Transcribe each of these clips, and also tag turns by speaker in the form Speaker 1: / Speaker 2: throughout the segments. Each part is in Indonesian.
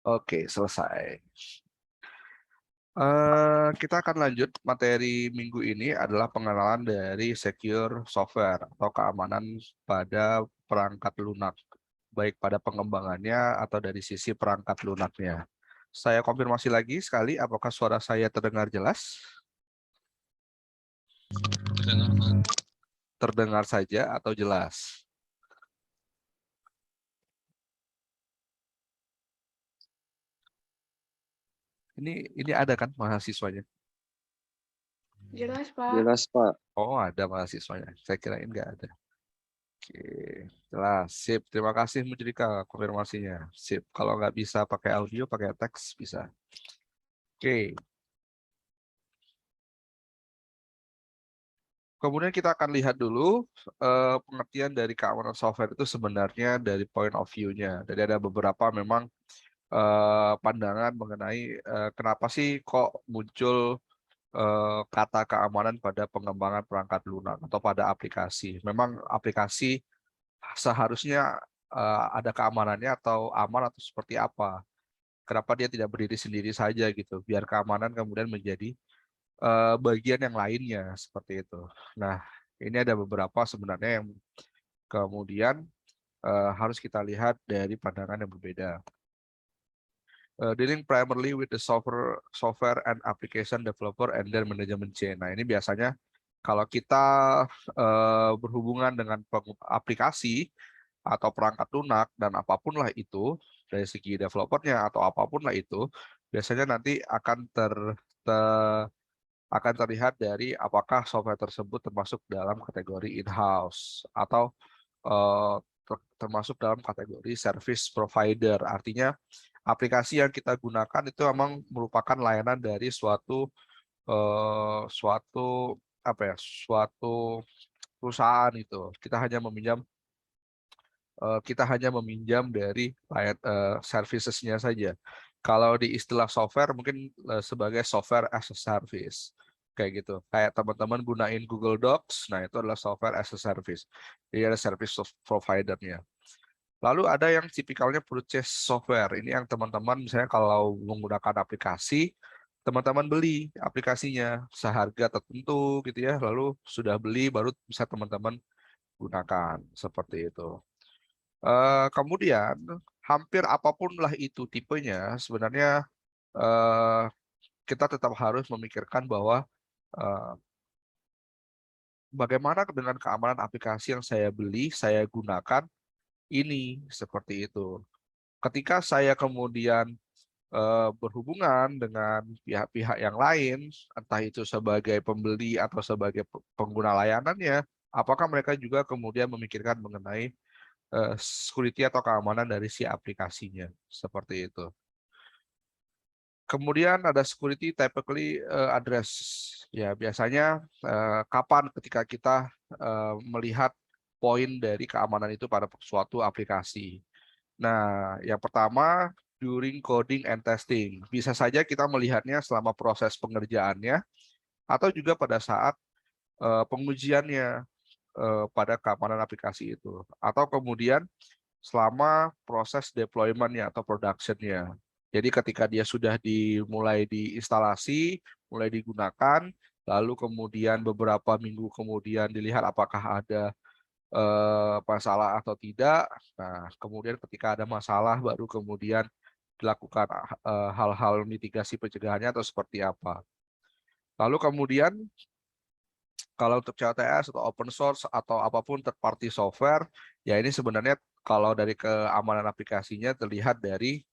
Speaker 1: Oke, selesai. Kita akan lanjut materi minggu ini adalah pengenalan dari secure software atau keamanan pada perangkat lunak, baik pada pengembangannya atau dari sisi perangkat lunaknya. Saya konfirmasi lagi sekali, apakah suara saya terdengar jelas?
Speaker 2: Terdengar, Pak.
Speaker 1: Terdengar saja atau jelas? Ini ada kan mahasiswanya?
Speaker 3: Jelas, Pak.
Speaker 4: Jelas, Pak.
Speaker 1: Oh, ada mahasiswanya. Saya kirain nggak ada. Oke, jelas. Sip. Terima kasih Mujrika konfirmasinya. Sip. Kalau nggak bisa pakai audio, pakai teks bisa. Oke. Kemudian kita akan lihat dulu pengertian dari keamanan software itu sebenarnya dari point of view-nya. Jadi ada beberapa memang pandangan mengenai kenapa sih kok muncul kata keamanan pada pengembangan perangkat lunak atau pada aplikasi. Memang aplikasi seharusnya ada keamanannya atau aman atau seperti apa. Kenapa dia tidak berdiri sendiri saja gitu, biar keamanan kemudian menjadi bagian yang lainnya seperti itu. Nah, ini ada beberapa sebenarnya yang kemudian harus kita lihat dari pandangan yang berbeda. Dealing primarily with the software and application developer and their management chain. Nah, ini biasanya kalau kita berhubungan dengan aplikasi atau perangkat lunak dan apapun lah itu dari segi developernya atau apapun lah itu, biasanya nanti akan terlihat dari apakah software tersebut termasuk dalam kategori in-house atau termasuk dalam kategori service provider. Artinya aplikasi yang kita gunakan itu memang merupakan layanan dari suatu suatu perusahaan itu. Kita hanya meminjam dari services-nya saja. Kalau di istilah software mungkin sebagai software as a service. Kayak gitu. Kayak teman-teman gunain Google Docs, nah itu adalah software as a service. Jadi ada service provider-nya. Lalu ada yang tipikalnya purchase software. Ini yang teman-teman misalnya kalau menggunakan aplikasi, teman-teman beli aplikasinya seharga tertentu gitu ya, lalu sudah beli baru bisa teman-teman gunakan seperti itu. Kemudian hampir apapun lah itu tipenya, sebenarnya kita tetap harus memikirkan bahwa bagaimana dengan keamanan aplikasi yang saya beli, saya gunakan ini seperti itu. Ketika saya kemudian berhubungan dengan pihak-pihak yang lain, entah itu sebagai pembeli atau sebagai pengguna layanannya, apakah mereka juga kemudian memikirkan mengenai security atau keamanan dari si aplikasinya, seperti itu. Kemudian ada security typically address. Ya, biasanya kapan ketika kita melihat poin dari keamanan itu pada suatu aplikasi. Nah, yang pertama during coding and testing. Bisa saja kita melihatnya selama proses pengerjaannya atau juga pada saat pengujiannya pada keamanan aplikasi itu. Atau kemudian selama proses deployment-nya atau production-nya. Jadi ketika dia sudah dimulai diinstalasi, mulai digunakan, lalu kemudian beberapa minggu kemudian dilihat apakah ada masalah atau tidak. Nah, kemudian ketika ada masalah baru kemudian dilakukan hal-hal mitigasi pencegahannya atau seperti apa. Lalu kemudian kalau untuk CLTS atau open source atau apapun third party software, ya ini sebenarnya kalau dari keamanan aplikasinya terlihat dari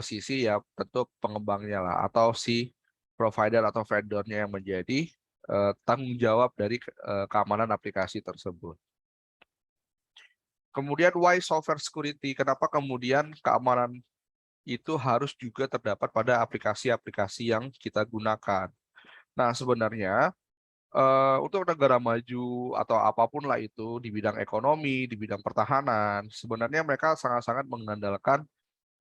Speaker 1: sisi ya tentu pengembangnya lah atau si provider atau vendornya yang menjadi tanggung jawab dari keamanan aplikasi tersebut. Kemudian why software security? Kenapa kemudian keamanan itu harus juga terdapat pada aplikasi-aplikasi yang kita gunakan? Nah, sebenarnya untuk negara maju atau apapun lah itu di bidang ekonomi, di bidang pertahanan, sebenarnya mereka sangat-sangat mengandalkan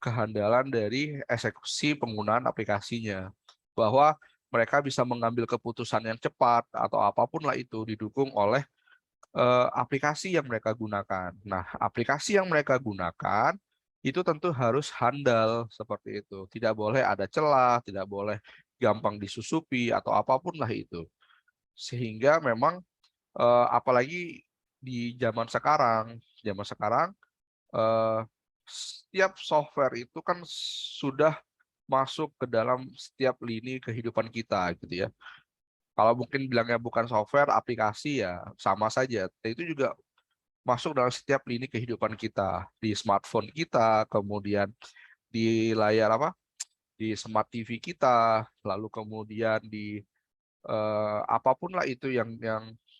Speaker 1: kehandalan dari eksekusi penggunaan aplikasinya. Bahwa mereka bisa mengambil keputusan yang cepat atau apapun lah itu didukung oleh aplikasi yang mereka gunakan. Nah, aplikasi yang mereka gunakan itu tentu harus handal seperti itu. Tidak boleh ada celah, tidak boleh gampang disusupi atau apapun lah itu. Sehingga memang apalagi di zaman sekarang setiap software itu kan sudah masuk ke dalam setiap lini kehidupan kita gitu ya. Kalau mungkin bilangnya bukan software, aplikasi ya sama saja. Itu juga masuk dalam setiap lini kehidupan kita, di smartphone kita, kemudian di layar apa? Di smart TV kita, lalu kemudian di apapun lah itu yang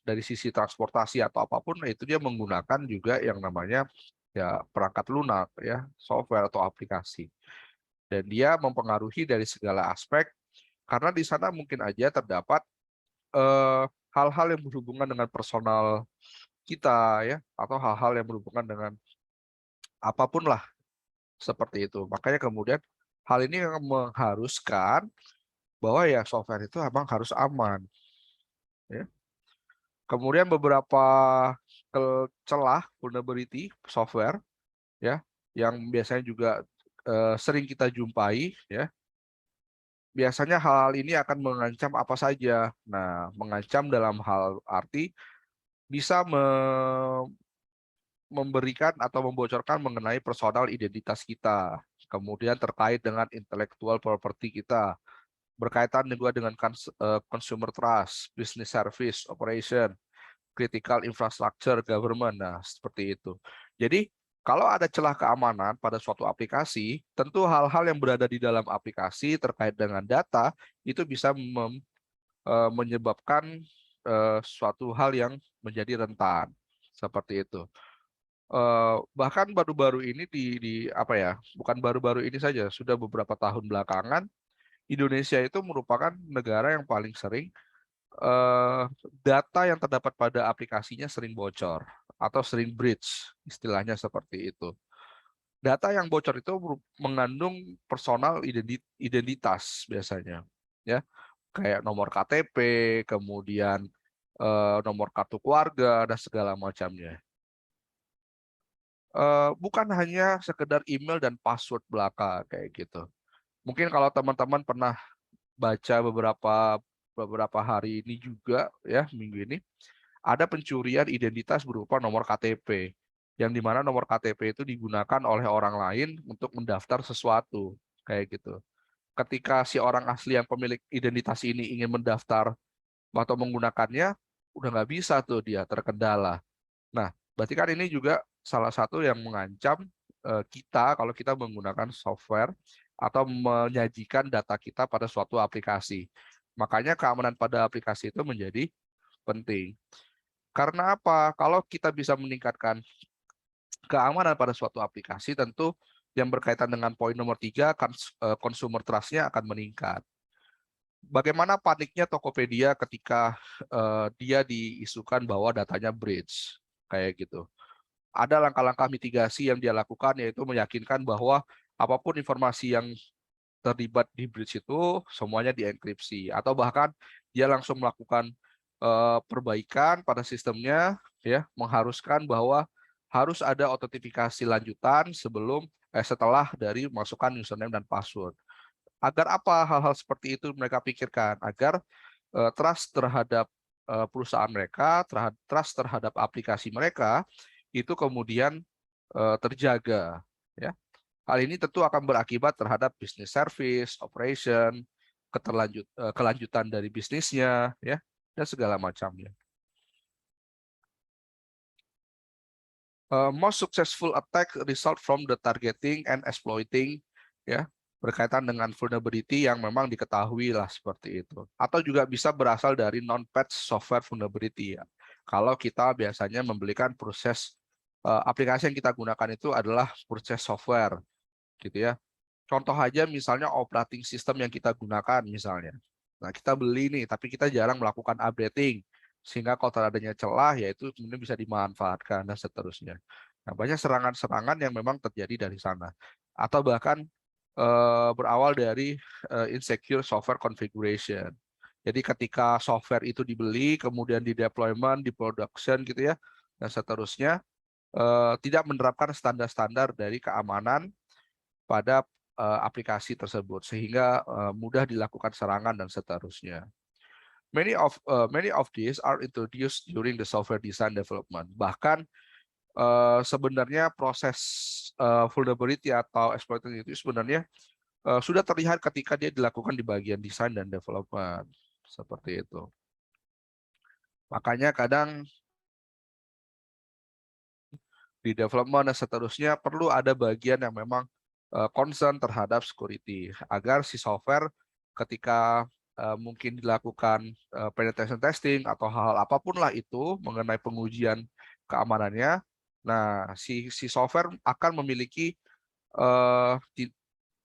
Speaker 1: dari sisi transportasi atau apapun lah itu dia menggunakan juga yang namanya ya perangkat lunak ya, software atau aplikasi. Dan dia mempengaruhi dari segala aspek karena di sana mungkin aja terdapat hal-hal yang berhubungan dengan personal kita ya atau hal-hal yang berhubungan dengan apapun lah seperti itu. Makanya kemudian hal ini yang mengharuskan bahwa ya software itu memang harus aman ya. Kemudian beberapa celah vulnerability software ya yang biasanya juga sering kita jumpai ya. Biasanya hal-hal ini akan mengancam apa saja. Nah, mengancam dalam hal arti bisa memberikan atau membocorkan mengenai personal identitas kita, kemudian terkait dengan intellectual property kita, berkaitan juga dengan consumer trust, business service, operation, critical infrastructure, government. Nah, seperti itu. Jadi, kalau ada celah keamanan pada suatu aplikasi, tentu hal-hal yang berada di dalam aplikasi terkait dengan data itu bisa menyebabkan suatu hal yang menjadi rentan. Seperti itu. Bahkan baru-baru ini di apa ya, bukan baru-baru ini saja, sudah beberapa tahun belakangan Indonesia itu merupakan negara yang paling sering data yang terdapat pada aplikasinya sering bocor atau sering breach, istilahnya seperti itu. Data yang bocor itu mengandung personal identitas biasanya, ya kayak nomor KTP, kemudian nomor kartu keluarga dan segala macamnya. Bukan hanya sekedar email dan password belaka kayak gitu. Mungkin kalau teman-teman pernah baca beberapa hari ini juga ya, minggu ini ada pencurian identitas berupa nomor KTP yang dimana nomor KTP itu digunakan oleh orang lain untuk mendaftar sesuatu kayak gitu. Ketika si orang asli yang pemilik identitas ini ingin mendaftar atau menggunakannya, udah nggak bisa tuh, dia terkendala. Nah, berarti kan ini juga salah satu yang mengancam kita kalau kita menggunakan software atau menyajikan data kita pada suatu aplikasi. Makanya keamanan pada aplikasi itu menjadi penting. Karena apa? Kalau kita bisa meningkatkan keamanan pada suatu aplikasi, tentu yang berkaitan dengan poin nomor 3, consumer trust-nya akan meningkat. Bagaimana paniknya Tokopedia ketika dia diisukan bahwa datanya breach, kayak gitu. Ada langkah-langkah mitigasi yang dia lakukan, yaitu meyakinkan bahwa apapun informasi yang terlibat di breach itu semuanya dienkripsi, atau bahkan dia langsung melakukan perbaikan pada sistemnya, ya, mengharuskan bahwa harus ada autentifikasi lanjutan setelah dari masukkan username dan password. Agar apa hal-hal seperti itu mereka pikirkan? Agar trust terhadap perusahaan mereka, trust terhadap aplikasi mereka itu kemudian terjaga. Ya, hal ini tentu akan berakibat terhadap business service, operation, kelanjutan dari bisnisnya, ya, dan segala macamnya. Most successful attack result from the targeting and exploiting, ya, berkaitan dengan vulnerability yang memang diketahui lah seperti itu. Atau juga bisa berasal dari non-patch software vulnerability ya. Kalau kita biasanya membelikan proses aplikasi yang kita gunakan itu adalah proses software, gitu ya. Contoh aja misalnya operating system yang kita gunakan misalnya. Nah, kita beli nih, tapi kita jarang melakukan updating. Sehingga kalau adanya celah, yaitu kemudian bisa dimanfaatkan dan seterusnya. Nah, banyak serangan-serangan yang memang terjadi dari sana. Atau bahkan berawal dari insecure software configuration. Jadi ketika software itu dibeli, kemudian di deployment, di production gitu ya, dan seterusnya, tidak menerapkan standar-standar dari keamanan pada aplikasi tersebut sehingga mudah dilakukan serangan dan seterusnya. Many of these are introduced during the software design development. Bahkan sebenarnya proses vulnerability atau exploitation itu sebenarnya sudah terlihat ketika dia dilakukan di bagian desain dan development seperti itu. Makanya kadang di development dan seterusnya perlu ada bagian yang memang concern terhadap security agar si software ketika mungkin dilakukan penetration testing atau hal-hal apapun lah itu mengenai pengujian keamanannya, nah si software akan memiliki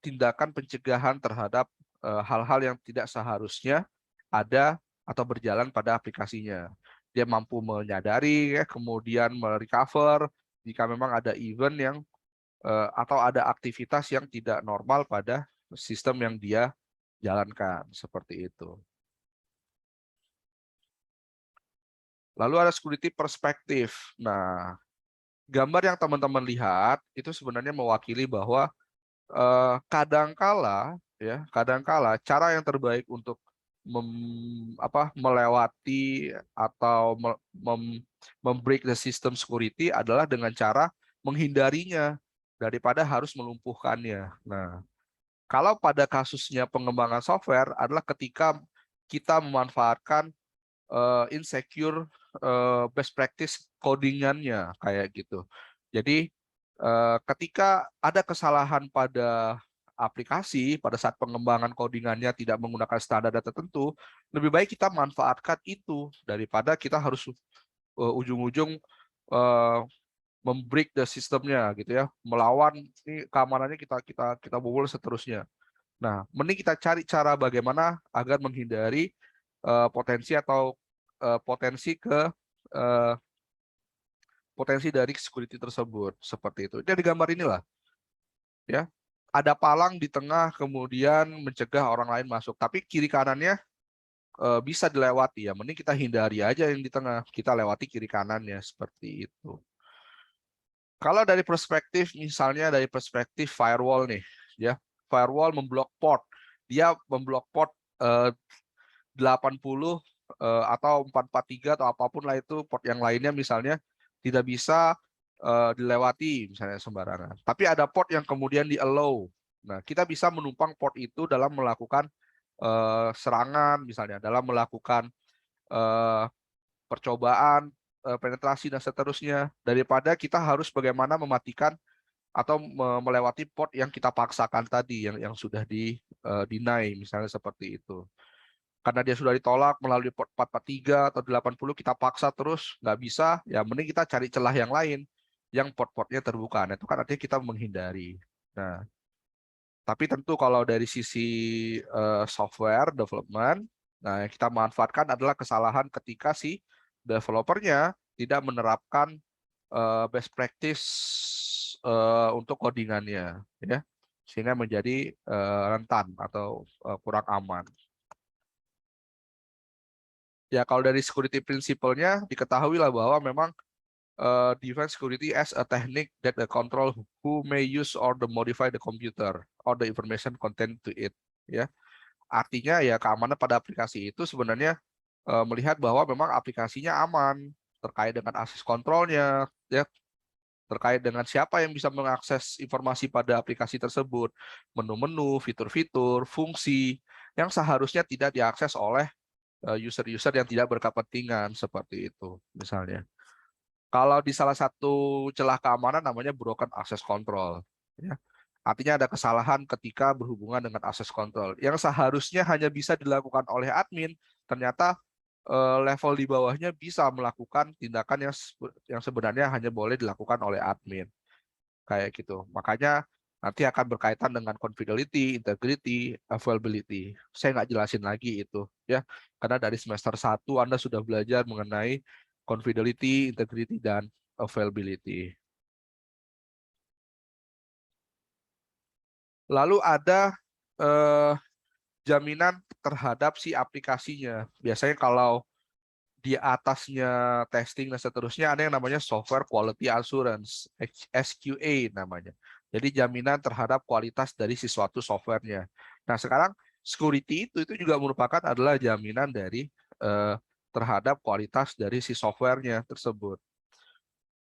Speaker 1: tindakan pencegahan terhadap hal-hal yang tidak seharusnya ada atau berjalan pada aplikasinya. Dia mampu menyadari, kemudian merecover jika memang ada event yang atau ada aktivitas yang tidak normal pada sistem yang dia jalankan, seperti itu. Lalu ada security perspektif. Nah, gambar yang teman-teman lihat itu sebenarnya mewakili bahwa kadangkala cara yang terbaik untuk melewati atau membreak the system security adalah dengan cara menghindarinya daripada harus melumpuhkannya. Nah, kalau pada kasusnya pengembangan software adalah ketika kita memanfaatkan insecure best practice codingannya kayak gitu. Jadi ketika ada kesalahan pada aplikasi pada saat pengembangan codingannya tidak menggunakan standar data tertentu, lebih baik kita manfaatkan itu daripada kita harus ujung-ujung membreak the sistemnya gitu ya, melawan ini keamanannya kita bobol seterusnya. Nah, mending kita cari cara bagaimana agar menghindari potensi atau potensi dari security tersebut seperti itu. Jadi gambar inilah ya. Ada palang di tengah kemudian mencegah orang lain masuk, tapi kiri kanannya bisa dilewati ya. Mending kita hindari aja yang di tengah, kita lewati kiri kanannya seperti itu. Kalau dari perspektif misalnya dari perspektif firewall nih ya. Firewall memblok port. Dia memblok port 80 atau 443 atau apapun lah itu port yang lainnya misalnya tidak bisa dilewati misalnya sembarangan. Tapi ada port yang kemudian di-allow. Nah, kita bisa menumpang port itu dalam melakukan serangan misalnya, dalam melakukan percobaan, penetrasi dan seterusnya, daripada kita harus bagaimana mematikan atau melewati port yang kita paksakan tadi, yang sudah di-deny misalnya seperti itu. Karena dia sudah ditolak melalui port 443 atau 80, kita paksa terus, nggak bisa, ya mending kita cari celah yang lain, yang port-portnya terbuka. Nah, itu kan artinya kita menghindari. Nah, tapi tentu kalau dari sisi software development, nah yang kita manfaatkan adalah kesalahan ketika si developernya tidak menerapkan best practice untuk codingannya, ya, sehingga menjadi rentan atau kurang aman. Ya, kalau dari security principle-nya diketahui lah bahwa memang define security as a technique that the control who may use or the modify the computer or the information content to it. Ya, artinya ya keamanan pada aplikasi itu sebenarnya melihat bahwa memang aplikasinya aman terkait dengan akses kontrolnya, ya, terkait dengan siapa yang bisa mengakses informasi pada aplikasi tersebut, menu-menu, fitur-fitur, fungsi yang seharusnya tidak diakses oleh user-user yang tidak berkepentingan seperti itu misalnya. Kalau di salah satu celah keamanan namanya broken access control, ya. Artinya ada kesalahan ketika berhubungan dengan access control yang seharusnya hanya bisa dilakukan oleh admin, ternyata level di bawahnya bisa melakukan tindakan yang sebenarnya hanya boleh dilakukan oleh admin kayak gitu. Makanya nanti akan berkaitan dengan confidentiality, integrity, availability. Saya nggak jelasin lagi itu, ya, karena dari semester 1 Anda sudah belajar mengenai confidentiality, integrity, dan availability. Lalu ada jaminan terhadap si aplikasinya. Biasanya kalau di atasnya testing dan seterusnya ada yang namanya software quality assurance, SQA namanya. Jadi jaminan terhadap kualitas dari si suatu softwarenya. Nah, sekarang security itu juga merupakan adalah jaminan dari terhadap kualitas dari si softwarenya tersebut.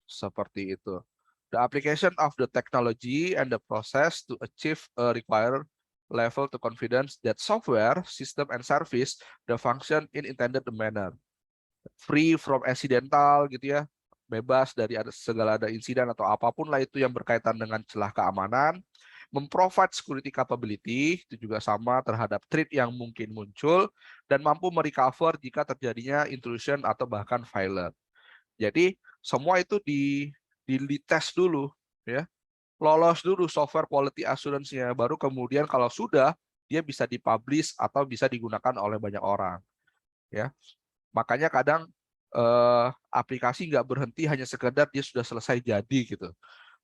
Speaker 1: Seperti itu. The application of the technology and the process to achieve a required level to confidence that software, system, and service the function in intended manner. Free from accidental gitu ya, bebas dari segala insiden atau apapun lah itu yang berkaitan dengan celah keamanan, memprovide security capability itu juga sama terhadap threat yang mungkin muncul dan mampu merecover jika terjadinya intrusion atau bahkan failure. Jadi semua itu dites dulu ya, lolos dulu software quality assurance-nya, baru kemudian kalau sudah dia bisa dipublish atau bisa digunakan oleh banyak orang ya. Makanya kadang aplikasi nggak berhenti hanya sekedar dia sudah selesai jadi gitu.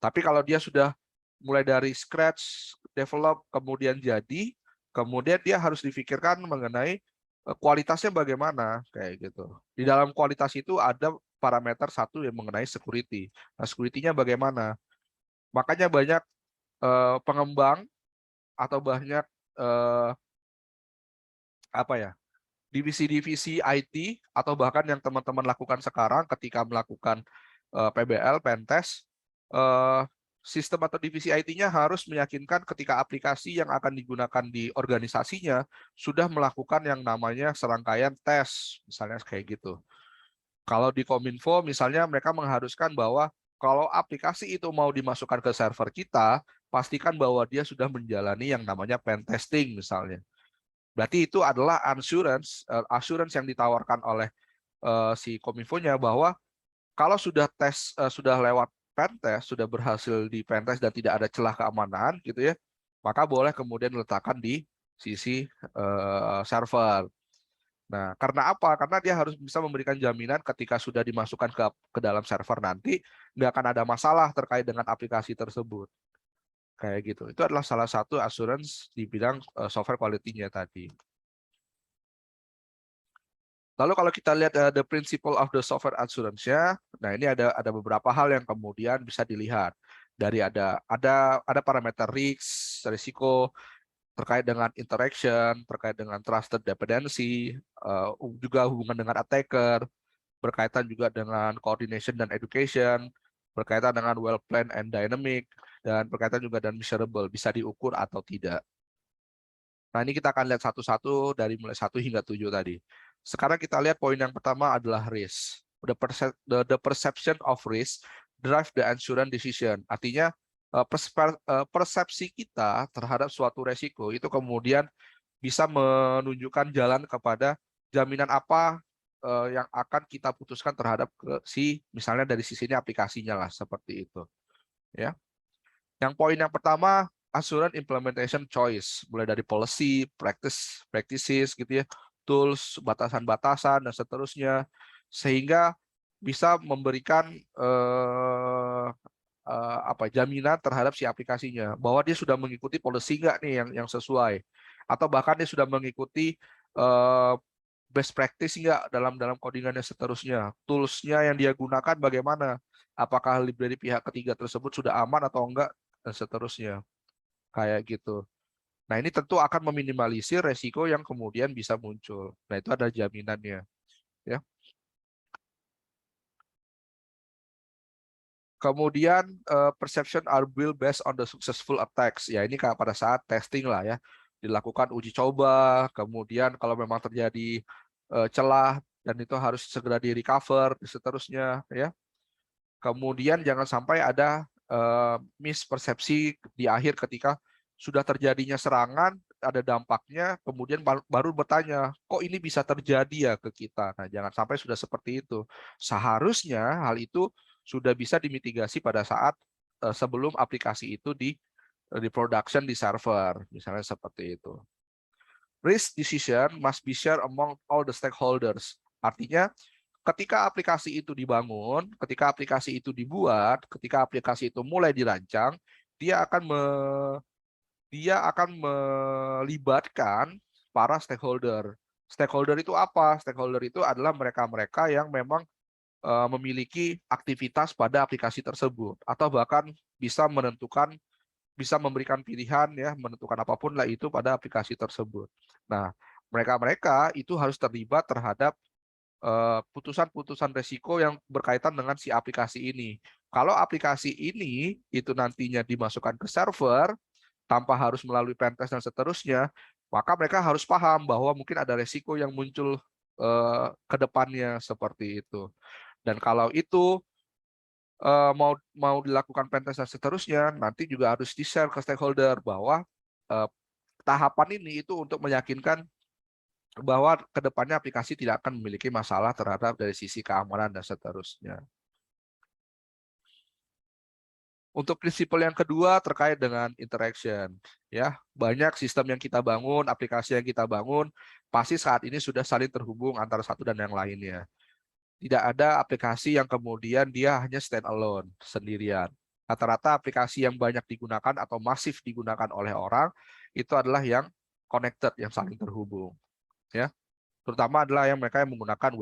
Speaker 1: Tapi kalau dia sudah mulai dari scratch, develop, kemudian jadi, kemudian dia harus difikirkan mengenai kualitasnya bagaimana, kayak gitu. Di dalam kualitas itu ada parameter satu yang mengenai security. Nah, security-nya bagaimana? Makanya banyak pengembang atau banyak apa ya, divisi-divisi IT atau bahkan yang teman-teman lakukan sekarang ketika melakukan PBL, pentest, sistem atau divisi IT-nya harus meyakinkan ketika aplikasi yang akan digunakan di organisasinya sudah melakukan yang namanya serangkaian tes, misalnya kayak gitu. Kalau di Kominfo misalnya mereka mengharuskan bahwa kalau aplikasi itu mau dimasukkan ke server kita, pastikan bahwa dia sudah menjalani yang namanya pen testing misalnya. Berarti itu adalah assurance yang ditawarkan oleh si Kominfo-nya bahwa kalau sudah tes sudah lewat pen test, sudah berhasil di pen test dan tidak ada celah keamanan gitu ya, maka boleh kemudian diletakkan di sisi server. Nah, karena apa? Karena dia harus bisa memberikan jaminan ketika sudah dimasukkan ke dalam server nanti nggak akan ada masalah terkait dengan aplikasi tersebut. Kayak gitu. Itu adalah salah satu assurance di bidang software quality-nya tadi. Lalu kalau kita lihat the principle of the software assurance-nya, nah ini ada beberapa hal yang kemudian bisa dilihat. Dari ada parameter risiko terkait dengan interaction, terkait dengan trusted dependency, juga hubungan dengan attacker, berkaitan juga dengan coordination dan education, berkaitan dengan well planned and dynamic, dan berkaitan juga dengan measurable, bisa diukur atau tidak. Nah, ini kita akan lihat satu-satu dari mulai 1 hingga 7 tadi. Sekarang kita lihat poin yang pertama adalah risk. The perception of risk drive the insurance decision. Artinya persepsi kita terhadap suatu resiko itu kemudian bisa menunjukkan jalan kepada jaminan apa yang akan kita putuskan terhadap misalnya dari sisi ini aplikasinya lah, seperti itu. Ya. Yang poin yang pertama, assurance implementation choice, mulai dari policy, practices gitu ya, tools, batasan-batasan dan seterusnya, sehingga bisa memberikan jaminan terhadap si aplikasinya bahwa dia sudah mengikuti policy nggak nih yang sesuai, atau bahkan dia sudah mengikuti best practice nggak dalam codingannya seterusnya, toolsnya yang dia gunakan bagaimana, apakah dari pihak ketiga tersebut sudah aman atau enggak dan seterusnya, kayak gitu. Nah, ini tentu akan meminimalisir resiko yang kemudian bisa muncul. Nah, itu ada jaminannya, ya. Kemudian perception are built based on the successful attacks. Ya, ini pada saat testing lah ya, dilakukan uji coba. Kemudian kalau memang terjadi celah dan itu harus segera di recover, dan seterusnya, ya. Kemudian jangan sampai ada mispersepsi di akhir ketika sudah terjadinya serangan, ada dampaknya, kemudian baru bertanya, kok ini bisa terjadi ya ke kita? Nah, jangan sampai sudah seperti itu. Seharusnya hal itu sudah bisa dimitigasi pada saat sebelum aplikasi itu di production di server, misalnya seperti itu. Risk decision must be shared among all the stakeholders. Artinya, ketika aplikasi itu dibangun, ketika aplikasi itu dibuat, ketika aplikasi itu mulai dirancang, dia akan melibatkan para stakeholder. Stakeholder itu apa? Stakeholder itu adalah mereka-mereka yang memang memiliki aktivitas pada aplikasi tersebut, atau bahkan bisa menentukan bisa memberikan pilihan ya, menentukan apapun lah itu pada aplikasi tersebut. Nah, mereka-mereka itu harus terlibat terhadap putusan-putusan resiko yang berkaitan dengan si aplikasi ini. Kalau aplikasi ini itu nantinya dimasukkan ke server tanpa harus melalui pentest dan seterusnya, maka mereka harus paham bahwa mungkin ada resiko yang muncul ke depannya seperti itu. Dan kalau itu mau dilakukan pentest dan seterusnya, nanti juga harus di-share ke stakeholder bahwa tahapan ini itu untuk meyakinkan bahwa ke depannya aplikasi tidak akan memiliki masalah terhadap dari sisi keamanan dan seterusnya. Untuk prinsipal yang kedua terkait dengan interaction, ya banyak sistem yang kita bangun, aplikasi yang kita bangun, pasti saat ini sudah saling terhubung antara satu dan yang lainnya. Tidak ada aplikasi yang kemudian dia hanya stand alone, sendirian. Rata-rata aplikasi yang banyak digunakan atau masif digunakan oleh orang itu adalah yang connected, yang saling terhubung, ya. Terutama adalah yang mereka yang menggunakan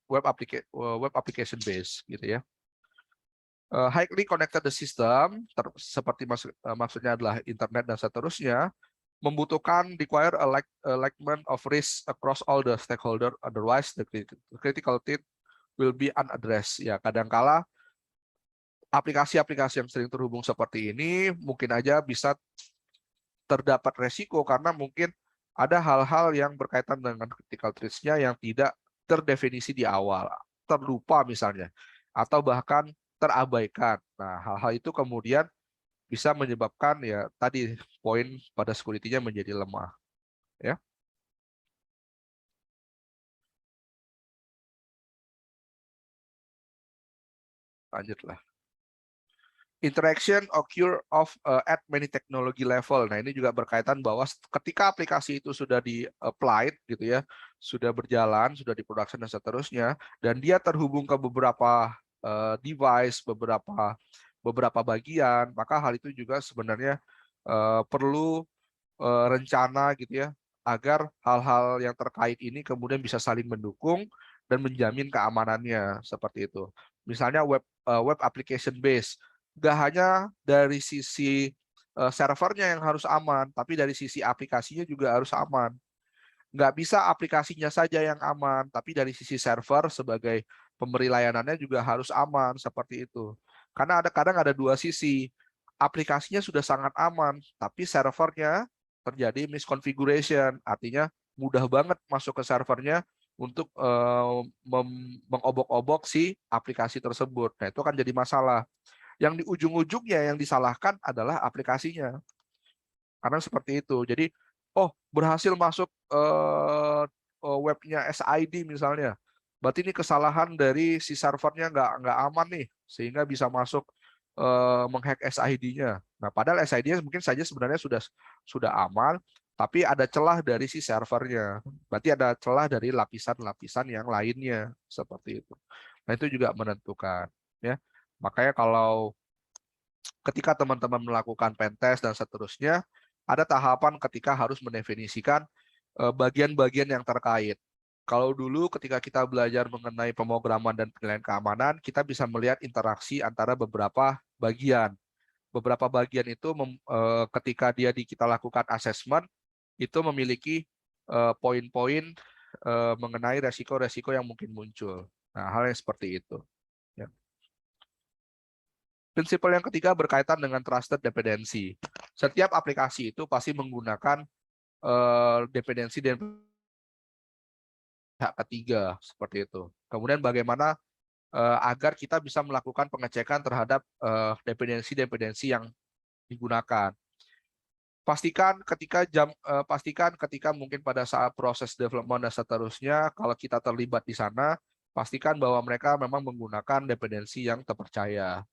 Speaker 1: web application base, gitu ya. Highly connected the system, seperti maksudnya adalah internet dan seterusnya, membutuhkan require alignment of risk across all the stakeholder, otherwise the critical thing will be unaddressed. Ya, kadangkala aplikasi-aplikasi yang sering terhubung seperti ini mungkin aja bisa terdapat resiko karena mungkin ada hal-hal yang berkaitan dengan critical threats-nya yang tidak terdefinisi di awal, terlupa misalnya, atau bahkan terabaikan. Nah, hal-hal itu kemudian bisa menyebabkan ya tadi poin pada security-nya menjadi lemah. Ya, lanjutlah. Interaction occur at many technology level. Nah, ini juga berkaitan bahwa ketika aplikasi itu sudah di-applied gitu ya, sudah berjalan, sudah di-production dan seterusnya, dan dia terhubung ke beberapa device, beberapa bagian, maka hal itu juga sebenarnya perlu rencana gitu ya, agar hal-hal yang terkait ini kemudian bisa saling mendukung dan menjamin keamanannya seperti itu. Misalnya web application base, nggak hanya dari sisi servernya yang harus aman, tapi dari sisi aplikasinya juga harus aman. Nggak bisa aplikasinya saja yang aman, tapi dari sisi server sebagai pemberi layanannya juga harus aman seperti itu. Karena kadang ada dua sisi. Aplikasinya sudah sangat aman, tapi servernya terjadi misconfiguration, artinya mudah banget masuk ke servernya untuk mengobok-obok si aplikasi tersebut. Nah, itu akan jadi masalah. Yang di ujung-ujungnya yang disalahkan adalah aplikasinya. Karena seperti itu. Jadi, oh berhasil masuk webnya SID misalnya. Berarti ini kesalahan dari si servernya nggak aman nih, sehingga bisa masuk menghack SID-nya. Nah, padahal SID-nya mungkin saja sebenarnya sudah aman, tapi ada celah dari si servernya. Berarti ada celah dari lapisan-lapisan yang lainnya seperti itu. Nah, itu juga menentukan, ya. Makanya kalau ketika teman-teman melakukan pentest dan seterusnya, ada tahapan ketika harus mendefinisikan bagian-bagian yang terkait. Kalau dulu ketika kita belajar mengenai pemrograman dan penilaian keamanan, kita bisa melihat interaksi antara beberapa bagian. Beberapa bagian itu ketika kita lakukan assessment, itu memiliki poin-poin mengenai resiko-resiko yang mungkin muncul. Nah, hal yang seperti itu. Ya. Prinsipal yang ketiga berkaitan dengan trusted dependency. Setiap aplikasi itu pasti menggunakan dependensi dan pihak ketiga seperti itu. Kemudian bagaimana agar kita bisa melakukan pengecekan terhadap dependensi-dependensi yang digunakan. Pastikan ketika mungkin pada saat proses development dan seterusnya, kalau kita terlibat di sana, pastikan bahwa mereka memang menggunakan dependensi yang terpercaya.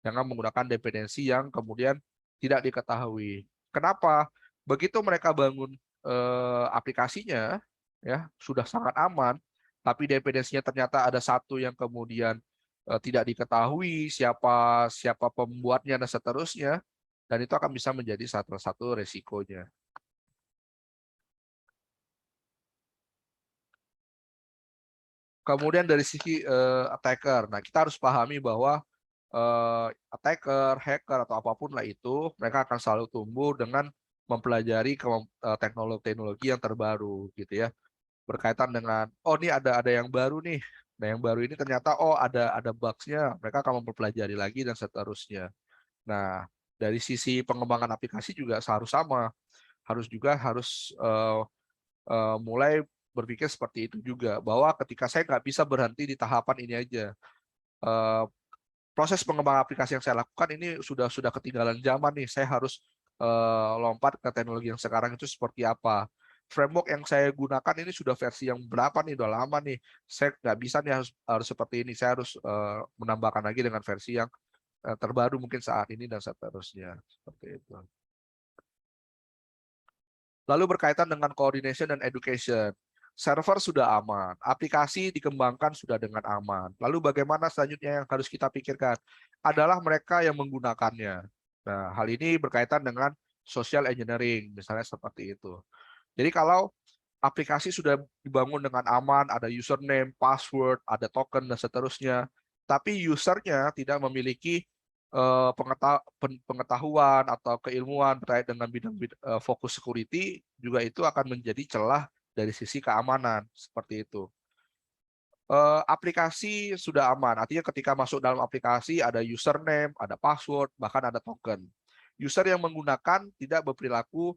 Speaker 1: Jangan menggunakan dependensi yang kemudian tidak diketahui. Kenapa? Begitu mereka bangun aplikasinya, ya sudah sangat aman, tapi dependensinya ternyata ada satu yang kemudian tidak diketahui siapa siapa pembuatnya dan seterusnya, dan itu akan bisa menjadi salah satu resikonya. Kemudian dari sisi attacker, nah kita harus pahami bahwa attacker, hacker atau apapun lah itu, mereka akan selalu tumbuh dengan mempelajari teknologi-teknologi yang terbaru gitu ya. Berkaitan dengan oh ini ada yang baru nih. Nah, yang baru ini ternyata oh ada bugs-nya, mereka akan mempelajari lagi dan seterusnya. Nah, dari sisi pengembangan aplikasi juga sama, harus mulai berpikir seperti itu juga, bahwa ketika saya nggak bisa berhenti di tahapan ini aja. Eh, Proses pengembangan aplikasi yang saya lakukan ini sudah ketinggalan zaman nih. Saya harus lompat ke teknologi yang sekarang itu seperti apa. Framework yang saya gunakan ini sudah versi yang berapa nih? Udah lama nih. Saya nggak bisa nih harus seperti ini. Saya harus menambahkan lagi dengan versi yang terbaru mungkin saat ini dan seterusnya. Seperti itu. Lalu berkaitan dengan coordination dan education. Server sudah aman, aplikasi dikembangkan sudah dengan aman. Lalu bagaimana selanjutnya yang harus kita pikirkan? Adalah mereka yang menggunakannya. Nah, hal ini berkaitan dengan social engineering, misalnya seperti itu. Jadi kalau aplikasi sudah dibangun dengan aman, ada username, password, ada token, dan seterusnya, tapi usernya tidak memiliki pengetahuan atau keilmuan terkait dengan bidang fokus security, juga itu akan menjadi celah dari sisi keamanan, seperti itu. Aplikasi sudah aman, artinya ketika masuk dalam aplikasi ada username, ada password, bahkan ada token. User yang menggunakan tidak berperilaku,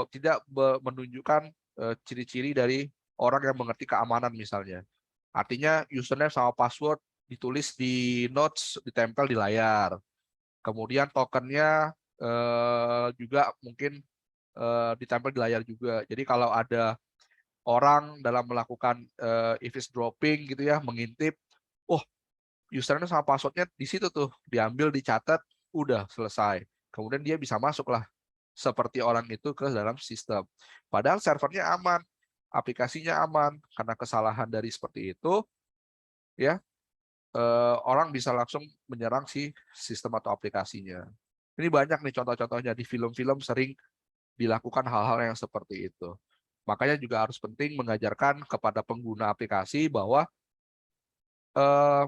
Speaker 1: tidak menunjukkan ciri-ciri dari orang yang mengerti keamanan misalnya. Artinya username sama password ditulis di notes, ditempel di layar. Kemudian tokennya juga mungkin ditempel di layar juga. Jadi kalau ada orang dalam melakukan eavesdropping gitu ya, mengintip, oh username sama passwordnya di situ tuh, diambil, dicatat, udah selesai. Kemudian dia bisa masuk lah seperti orang itu ke dalam sistem. Padahal servernya aman, aplikasinya aman, karena kesalahan dari seperti itu, ya orang bisa langsung menyerang si sistem atau aplikasinya. Ini banyak nih contoh-contohnya di film-film sering dilakukan hal-hal yang seperti itu. Makanya juga harus penting mengajarkan kepada pengguna aplikasi bahwa eh,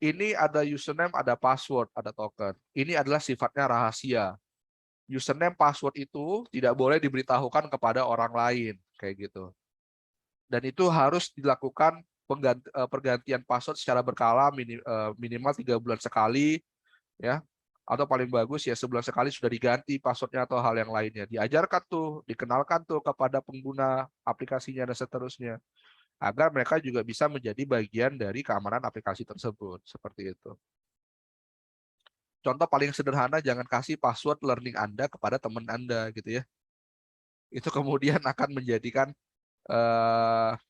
Speaker 1: ini ada username, ada password, ada token. Ini adalah sifatnya rahasia. Username, password itu tidak boleh diberitahukan kepada orang lain, kayak gitu. Dan itu harus dilakukan pergantian password secara berkala, minimal 3 bulan sekali, ya. Atau paling bagus ya sebulan sekali sudah diganti passwordnya atau hal yang lainnya. Diajarkan tuh, dikenalkan tuh kepada pengguna aplikasinya dan seterusnya, agar mereka juga bisa menjadi bagian dari keamanan aplikasi tersebut. Seperti itu. Contoh paling sederhana, jangan kasih password learning Anda kepada teman Anda gitu ya. Itu kemudian akan menjadikan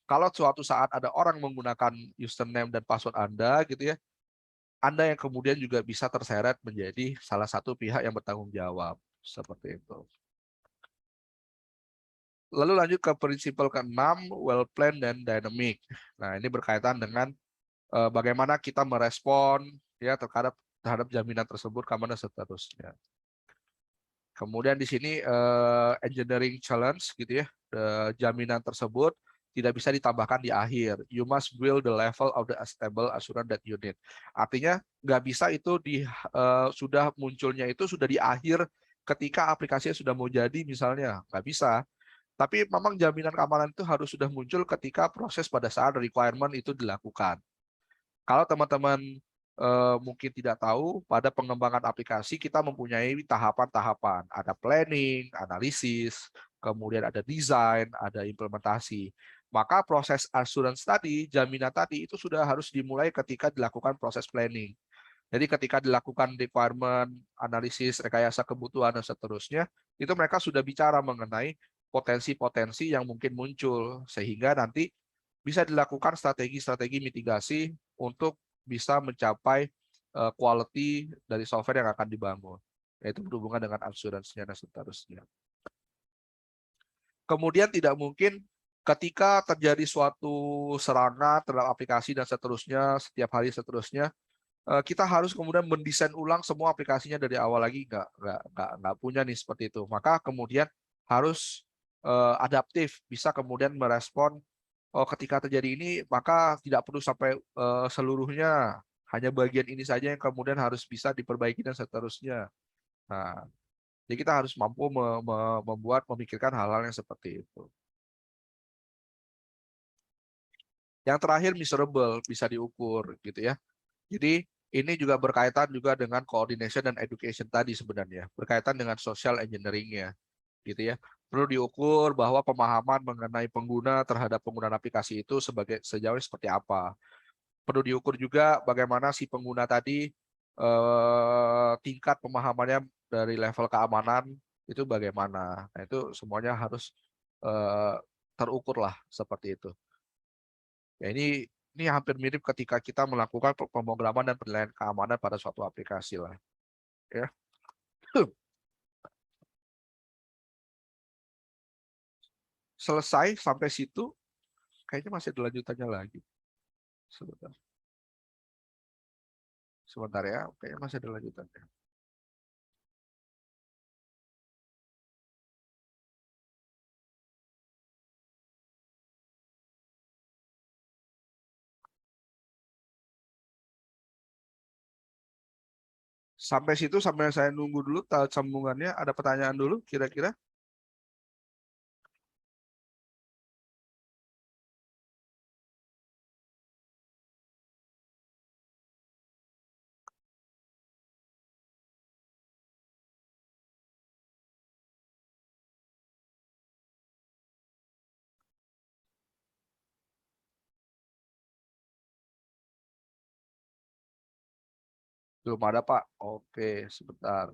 Speaker 1: kalau suatu saat ada orang menggunakan username dan password Anda gitu ya, Anda yang kemudian juga bisa terseret menjadi salah satu pihak yang bertanggung jawab. Seperti itu. Lalu lanjut ke prinsip ke-6, well planned dan dynamic. Nah, ini berkaitan dengan bagaimana kita merespon ya terhadap jaminan tersebut, keamanan dan seterusnya. Kemudian di sini engineering challenge gitu ya, jaminan tersebut tidak bisa ditambahkan di akhir. You must build the level of the stable assurance that you need. Artinya nggak bisa itu sudah munculnya itu sudah di akhir ketika aplikasinya sudah mau jadi misalnya, nggak bisa. Tapi memang jaminan keamanan itu harus sudah muncul ketika proses pada saat requirement itu dilakukan. Kalau teman-teman mungkin tidak tahu, pada pengembangan aplikasi kita mempunyai tahapan-tahapan. Ada planning, analisis, kemudian ada desain, ada implementasi. Maka proses assurance tadi, jaminan tadi, itu sudah harus dimulai ketika dilakukan proses planning. Jadi ketika dilakukan requirement, analisis, rekayasa kebutuhan, dan seterusnya, itu mereka sudah bicara mengenai potensi-potensi yang mungkin muncul, sehingga nanti bisa dilakukan strategi-strategi mitigasi untuk bisa mencapai quality dari software yang akan dibangun, yaitu berhubungan dengan assurance-nya dan seterusnya. Kemudian tidak mungkin ketika terjadi suatu serangan terhadap aplikasi dan seterusnya, setiap hari seterusnya, kita harus kemudian mendesain ulang semua aplikasinya dari awal lagi, nggak punya nih seperti itu. Maka kemudian harus adaptif, bisa kemudian merespon, oh ketika terjadi ini maka tidak perlu sampai seluruhnya hanya bagian ini saja yang kemudian harus bisa diperbaiki dan seterusnya. Nah, jadi kita harus mampu memikirkan hal-hal yang seperti itu. Yang terakhir measurable, bisa diukur gitu ya. Jadi ini juga berkaitan juga dengan coordination dan education tadi sebenarnya, berkaitan dengan social engineering-nya gitu ya. Perlu diukur bahwa pemahaman mengenai pengguna terhadap penggunaan aplikasi itu sejauh seperti apa. Perlu diukur juga bagaimana si pengguna tadi tingkat pemahamannya dari level keamanan itu bagaimana. Nah, itu semuanya harus terukur lah seperti itu. Ya, ini hampir mirip ketika kita melakukan pemrograman dan penilaian keamanan pada suatu aplikasi lah. Ya. Selesai sampai situ, kayaknya masih ada lanjutannya lagi. Sebentar. Sebentar ya, kayaknya masih ada lanjutannya. Sampai situ, sampai saya nunggu dulu sambungannya. Ada pertanyaan dulu kira-kira? Belum ada, Pak. Oke, sebentar.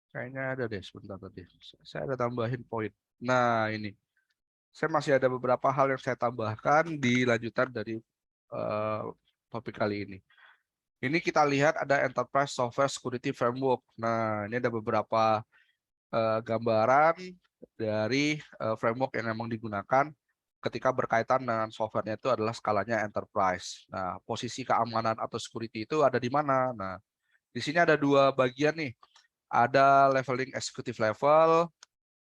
Speaker 1: Kayaknya ada deh sebentar tadi. Saya ada tambahin poin. Nah, ini. Saya masih ada beberapa hal yang saya tambahkan di lanjutan dari eh, topik kali ini. Ini kita lihat ada Enterprise Software Security Framework. Nah, ini ada beberapa gambaran dari framework yang memang digunakan ketika berkaitan dengan softwarenya itu adalah skalanya enterprise. Nah, posisi keamanan atau security itu ada di mana? Nah, di sini ada dua bagian nih. Ada leveling executive level,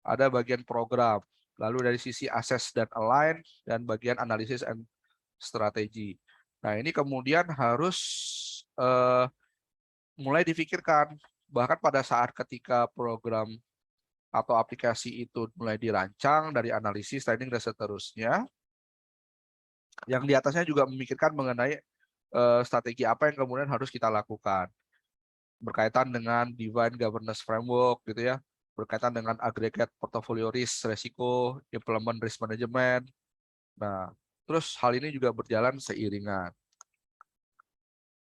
Speaker 1: ada bagian program. Lalu dari sisi assess dan align, dan bagian analisis and strategi. Nah, ini kemudian harus mulai difikirkan. Bahkan pada saat ketika program atau aplikasi itu mulai dirancang dari analisis, training, dan seterusnya, yang di atasnya juga memikirkan mengenai strategi apa yang kemudian harus kita lakukan. Berkaitan dengan Divine Governance Framework, gitu ya, berkaitan dengan aggregate portfolio risk, resiko, implement risk management. Nah, terus hal ini juga berjalan seiringan.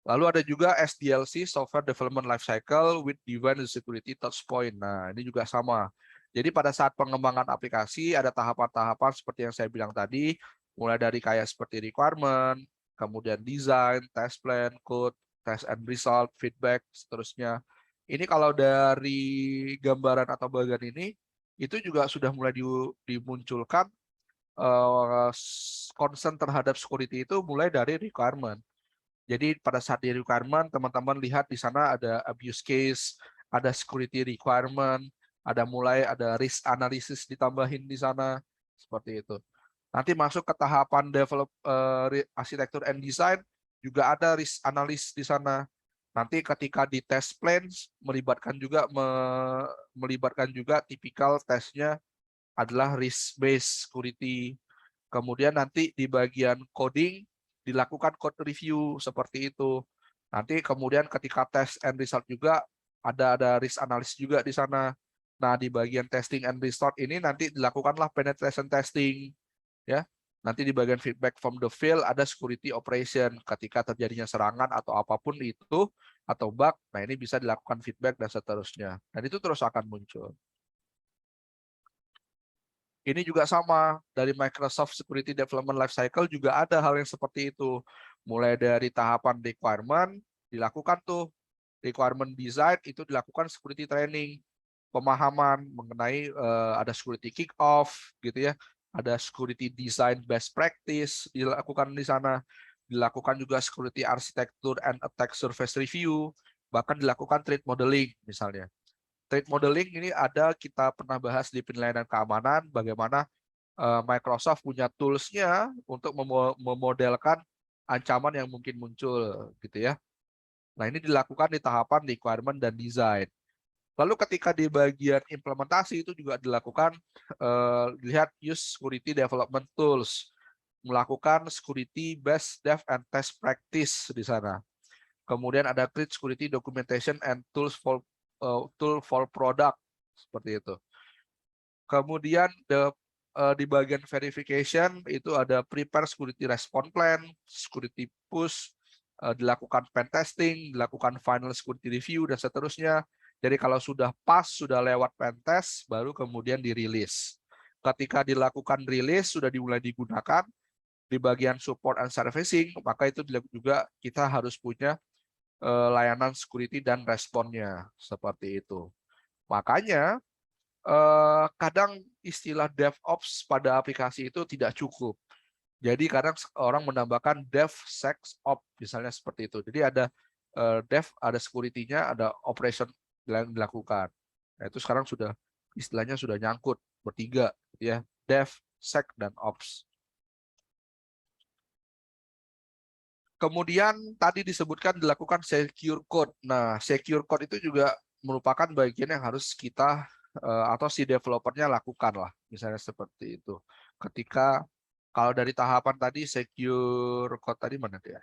Speaker 1: Lalu ada juga SDLC, Software Development Lifecycle with Divine Security Touchpoint. Nah, ini juga sama. Jadi pada saat pengembangan aplikasi ada tahapan-tahapan seperti yang saya bilang tadi, mulai dari kayak seperti requirement, kemudian design, test plan, code, test and result, feedback, seterusnya. Ini kalau dari gambaran atau bagian ini, itu juga sudah mulai dimunculkan concern terhadap security itu mulai dari requirement. Jadi pada saat di requirement, teman-teman lihat di sana ada abuse case, ada security requirement, ada risk analysis ditambahin di sana, seperti itu. Nanti masuk ke tahapan develop arsitektur and design, juga ada risk analysis di sana. Nanti ketika di test plans melibatkan juga tipikal tesnya adalah risk based security. Kemudian nanti di bagian coding dilakukan code review seperti itu. Nanti kemudian ketika test and result juga ada risk analysis juga di sana. Nah, di bagian testing and result ini nanti dilakukanlah penetration testing, ya. Nanti di bagian feedback from the field ada security operation ketika terjadinya serangan atau apapun itu, atau bug, nah ini bisa dilakukan feedback dan seterusnya. Dan itu terus akan muncul. Ini juga sama, dari Microsoft Security Development Lifecycle juga ada hal yang seperti itu. Mulai dari tahapan requirement, dilakukan tuh. Requirement design, itu dilakukan security training. Pemahaman mengenai ada security kick-off, gitu ya. Ada security design best practice, dilakukan di sana. Dilakukan juga security architecture and attack surface review. Bahkan dilakukan threat modeling, misalnya. Threat modeling ini ada, kita pernah bahas di penilaian keamanan, bagaimana Microsoft punya tools-nya untuk memodelkan ancaman yang mungkin muncul, gitu ya. Nah, ini dilakukan di tahapan requirement dan design. Lalu ketika di bagian implementasi itu juga dilakukan, lihat use security development tools, melakukan security best dev and test practice di sana. Kemudian ada create security documentation and tools for tool for product, seperti itu. Kemudian di bagian verification itu ada prepare security response plan, security push, dilakukan pen testing, dilakukan final security review, dan seterusnya. Jadi kalau sudah pas, sudah lewat pen test, baru kemudian dirilis. Ketika dilakukan rilis, sudah dimulai digunakan, di bagian support and servicing, maka itu juga kita harus punya layanan security dan responnya, seperti itu. Makanya, kadang istilah DevOps pada aplikasi itu tidak cukup. Jadi kadang orang menambahkan DevSecOps, misalnya seperti itu. Jadi ada dev, ada security-nya, ada operation yang dilakukan. Nah, itu sekarang sudah istilahnya sudah nyangkut bertiga, ya, Dev, Sec, dan Ops. Kemudian tadi disebutkan dilakukan secure code. Nah, secure code itu juga merupakan bagian yang harus kita atau si developernya lakukan lah, misalnya seperti itu. Ketika kalau dari tahapan tadi secure code tadi mana dia?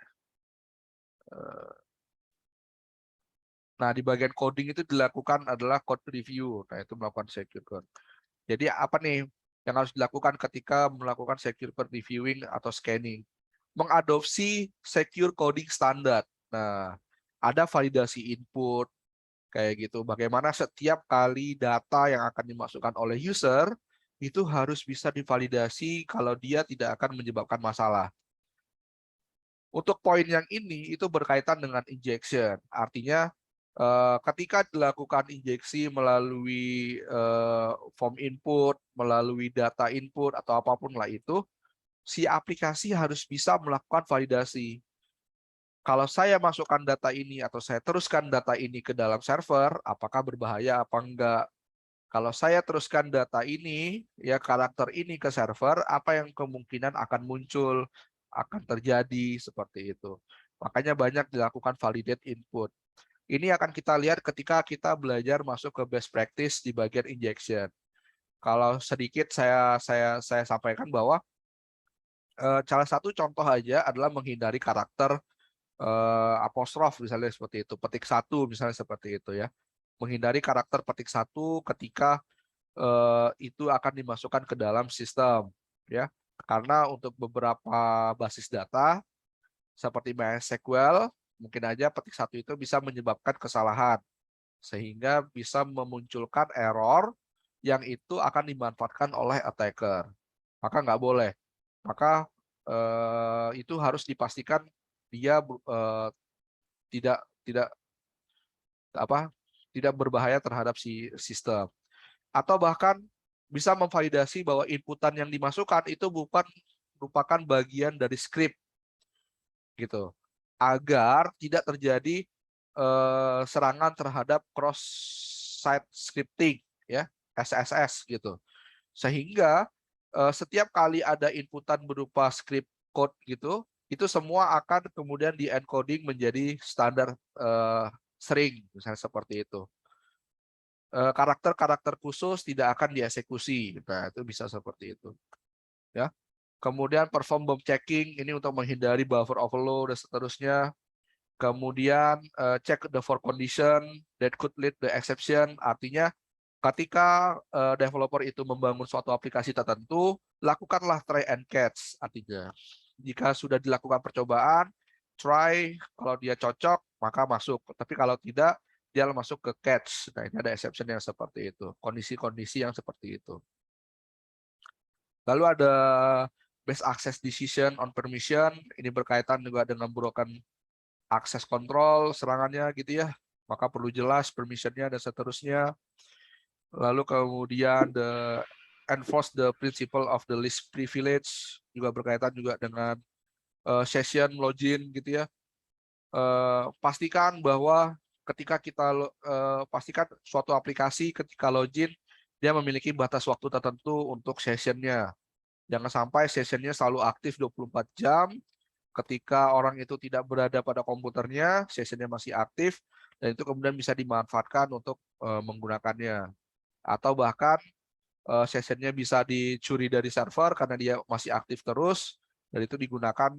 Speaker 1: Nah, di bagian coding itu dilakukan adalah code review. Nah, itu melakukan secure code. Jadi apa nih yang harus dilakukan ketika melakukan secure code reviewing atau scanning? Mengadopsi secure coding standard. Nah, ada validasi input kayak gitu. Bagaimana setiap kali data yang akan dimasukkan oleh user itu harus bisa divalidasi kalau dia tidak akan menyebabkan masalah. Untuk poin yang ini itu berkaitan dengan injection. Artinya ketika dilakukan injeksi melalui form input, melalui data input atau apapun lah itu, si aplikasi harus bisa melakukan validasi. Kalau saya masukkan data ini atau saya teruskan data ini ke dalam server, apakah berbahaya apa enggak? Kalau saya teruskan data ini, ya karakter ini ke server, apa yang kemungkinan akan muncul, akan terjadi seperti itu. Makanya banyak dilakukan validate input. Ini akan kita lihat ketika kita belajar masuk ke best practice di bagian injection. Kalau sedikit saya sampaikan bahwa salah satu contoh aja adalah menghindari karakter apostrof misalnya seperti itu, petik satu misalnya seperti itu ya. Menghindari karakter petik satu ketika itu akan dimasukkan ke dalam sistem ya. Karena untuk beberapa basis data seperti MySQL mungkin aja petik satu itu bisa menyebabkan kesalahan sehingga bisa memunculkan error yang itu akan dimanfaatkan oleh attacker. Maka nggak boleh. Maka itu harus dipastikan dia tidak tidak apa tidak berbahaya terhadap si sistem. Atau bahkan bisa memvalidasi bahwa inputan yang dimasukkan itu bukan merupakan bagian dari script gitu. Agar tidak terjadi serangan terhadap cross site scripting ya, SSS gitu. Sehingga setiap kali ada inputan berupa script code gitu, itu semua akan kemudian di encoding menjadi standar string misalnya seperti itu. Karakter-karakter khusus tidak akan dieksekusi. Nah, itu bisa seperti itu. Ya. Kemudian perform bomb checking ini untuk menghindari buffer overload dan seterusnya. Kemudian check the for condition that could lead the exception. Artinya ketika developer itu membangun suatu aplikasi tertentu, lakukanlah try and catch. Artinya jika sudah dilakukan percobaan, try, kalau dia cocok, maka masuk. Tapi kalau tidak, dia masuk ke catch. Nah, ini ada exception yang seperti itu. Kondisi-kondisi yang seperti itu. Lalu ada best access decision on permission. Ini berkaitan juga dengan broken access control serangannya gitu ya. Maka perlu jelas permission-nya dan seterusnya. Lalu kemudian enforce the principle of the least privilege, juga berkaitan juga dengan session login gitu ya. Pastikan bahwa ketika kita pastikan suatu aplikasi ketika login dia memiliki batas waktu tertentu untuk sessionnya. Jangan sampai sessionnya selalu aktif 24 jam. Ketika orang itu tidak berada pada komputernya, sessionnya masih aktif, dan itu kemudian bisa dimanfaatkan untuk menggunakannya. Atau bahkan sessionnya bisa dicuri dari server karena dia masih aktif terus, dan itu digunakan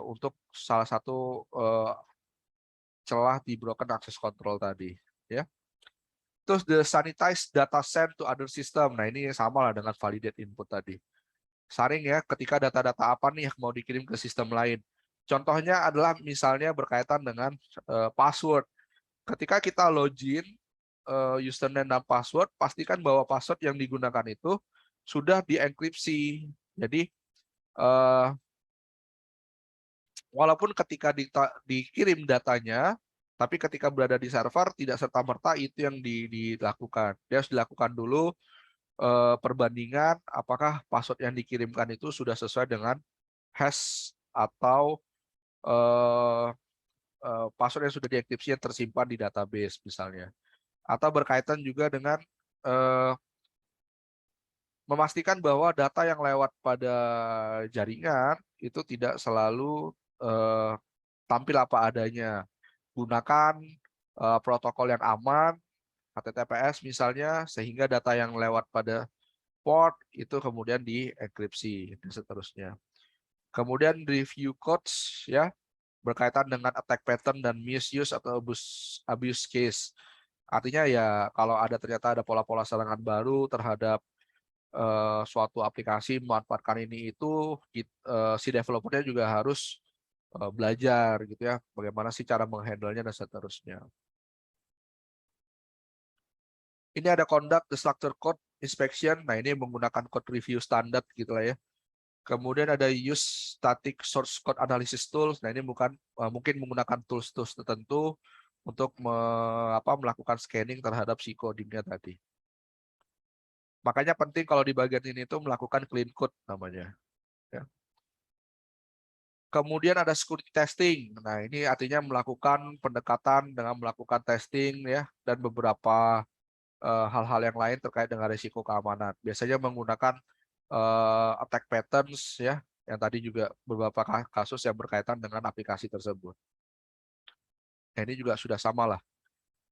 Speaker 1: untuk salah satu celah di broken access control tadi. Ya. Terus the sanitized data sent to other system. Nah ini sama lah dengan validate input tadi. Saring ya ketika data-data apa nih yang mau dikirim ke sistem lain. Contohnya adalah misalnya berkaitan dengan password. Ketika kita login username dan password, pastikan bahwa password yang digunakan itu sudah dienkripsi. Jadi walaupun ketika dikirim datanya, tapi ketika berada di server tidak serta-merta itu yang dilakukan. Dia harus dilakukan dulu perbandingan apakah password yang dikirimkan itu sudah sesuai dengan hash atau password yang sudah dienkripsi yang tersimpan di database misalnya. Atau berkaitan juga dengan memastikan bahwa data yang lewat pada jaringan itu tidak selalu tampil apa adanya. Gunakan protokol yang aman, HTTPS misalnya, sehingga data yang lewat pada port itu kemudian dienkripsi dan seterusnya. Kemudian review codes ya, berkaitan dengan attack pattern dan misuse atau abuse case. Artinya ya kalau ternyata ada pola-pola serangan baru terhadap suatu aplikasi memanfaatkan ini itu si developernya juga harus belajar gitu ya, bagaimana sih cara menghandle-nya dan seterusnya. Ini ada conduct the structure code inspection. Nah, ini menggunakan code review standar gitu lah ya. Kemudian ada use static source code analysis tools. Nah, ini mungkin menggunakan tools-tools tertentu untuk melakukan scanning terhadap si codingnya tadi. Makanya penting kalau di bagian ini itu melakukan clean code namanya. Ya. Kemudian ada security testing. Nah, ini artinya melakukan pendekatan dengan melakukan testing ya, dan beberapa hal-hal yang lain terkait dengan risiko keamanan. Biasanya menggunakan attack patterns ya, yang tadi juga beberapa kasus yang berkaitan dengan aplikasi tersebut. Nah, ini juga sudah sama lah.